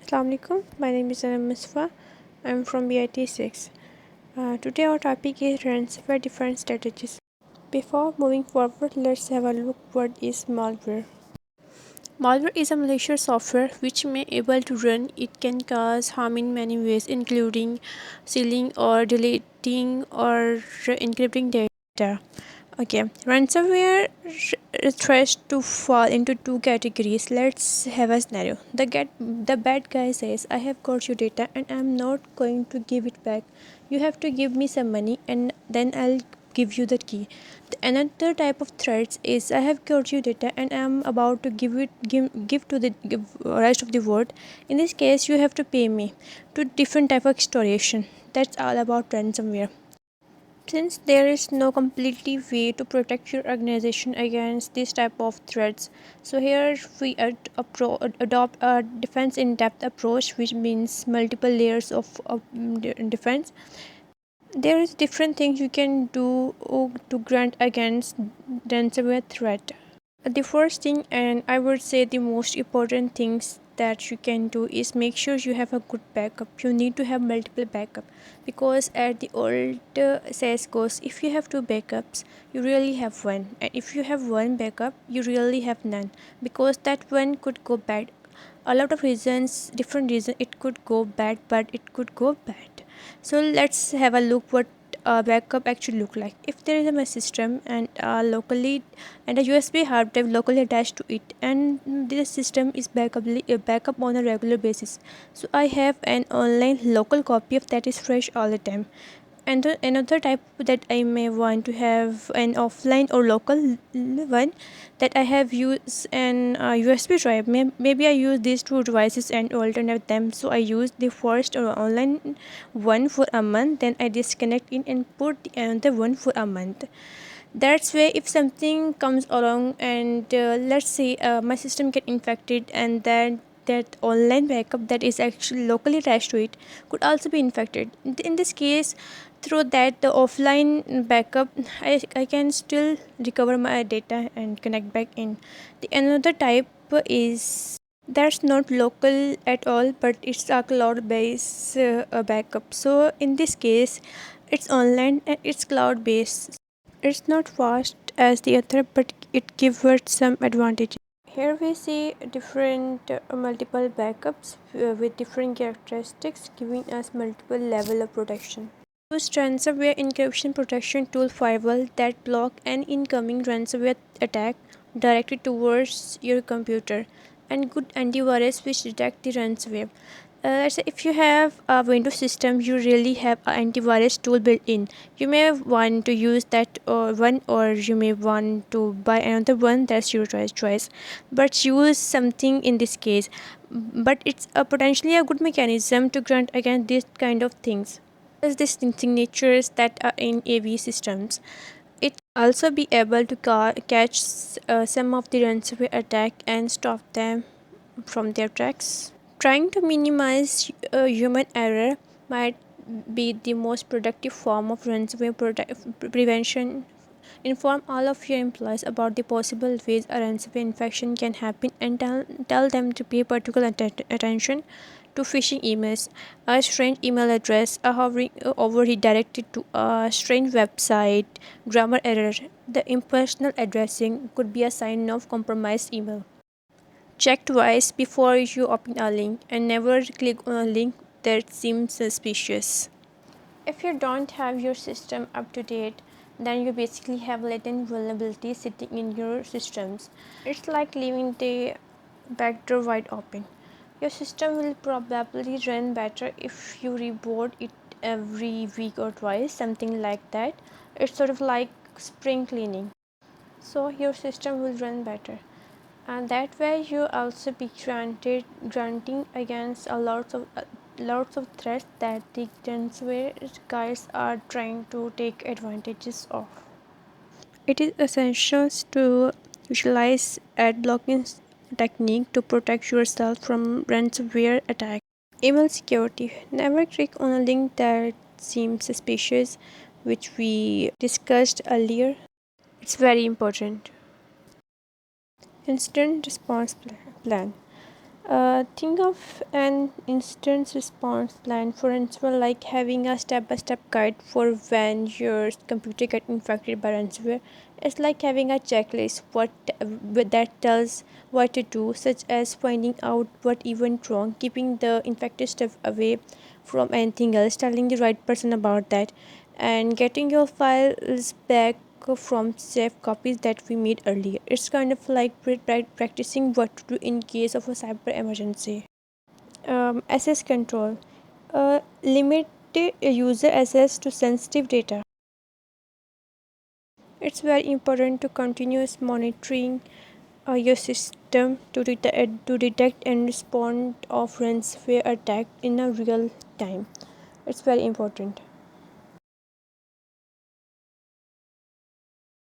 Assalamu alaikum. My name is Anam Misfa. I'm from BIT 6. Today our topic is ransomware defense strategies. Before moving forward, let's have a look what is malware. Malware is a malicious software which may able to run. It can cause harm in many ways, including stealing or deleting or encrypting data. Okay, ransomware threats to fall into two categories. Let's have a scenario. The bad guy says, "I have got your data and I'm not going to give it back. You have to give me some money and then I'll give you the key." Another type of threats is, "I have got your data and I'm about to give to the rest of the world. In this case, you have to pay me." Two different type of extortion. That's all about ransomware. Since there is no completely way to protect your organization against this type of threats, so here we adopt a defense in-depth approach, which means multiple layers of defense. There is different things you can do to grant against ransomware threat. The first thing, and I would say the most important things that you can do, is make sure you have a good backup. You need to have multiple backup, because at the old says goes, if you have two backups, you really have one, and if you have one backup, you really have none, because that one could go bad. A lot of reasons, different reasons, it could go bad, but it could go bad. So let's have a look what a backup actually look like. If there is a system and locally and a USB hard drive locally attached to it, and this system is backup on a regular basis, so I have an online local copy of that is fresh all the time. And another type that I may want to have an offline or local one, that I have used an USB drive. Maybe I use these two devices and alternate them. So I use the first or online one for a month, then I disconnect it and put the another one for a month. That's why if something comes along and let's say my system get infected, and then that online backup that is actually locally attached to it could also be infected. In this case, through that the offline backup, I can still recover my data and connect back in. The another type is that's not local at all, but it's a cloud based backup. So in this case, it's online and it's cloud based. It's not fast as the other, but it gives us some advantages. Here we see different multiple backups with different characteristics, giving us multiple level of protection. Use ransomware encryption protection tool firewall that block an incoming ransomware attack directed towards your computer, and good antivirus which detect the ransomware. Let's say if you have a Windows system, you really have an antivirus tool built in. You may want to use that one, or you may want to buy another one. That's your choice. But use something in this case. But it's a potentially a good mechanism to grant against these kind of things. There's these signatures that are in AV systems. It also be able to catch some of the ransomware attack and stop them from their tracks. Trying to minimize human error might be the most productive form of ransomware prevention. Inform all of your employees about the possible ways a ransomware infection can happen, and tell them to pay particular attention to phishing emails, a strange email address, a hovering over redirected to a strange website, grammar error. The impersonal addressing could be a sign of compromised email. Check twice before you open a link, and never click on a link that seems suspicious. If you don't have your system up to date, then you basically have latent vulnerabilities sitting in your systems. It's like leaving the back door wide open. Your system will probably run better if you reboot it every week or twice, something like that. It's sort of like spring cleaning. So your system will run better, and that way you also be granting against a lots of threats that the ransomware guys are trying to take advantages of. It is essential to utilize ad blocking technique to protect yourself from ransomware attack. Email security. Never click on a link that seems suspicious, which we discussed earlier. It's very important. Incident response plan. Think of an instant response plan for ransomware like having a step-by-step guide for when your computer get infected by ransomware. It's like having a checklist that tells what to do, such as finding out what went wrong, keeping the infected stuff away from anything else, telling the right person about that, and getting your files back from safe copies that we made earlier. It's kind of like practicing what to do in case of a cyber emergency. Access control. Limit user access to sensitive data. It's very important to continuous monitoring your system to detect and respond of ransomware attack in a real time. It's very important.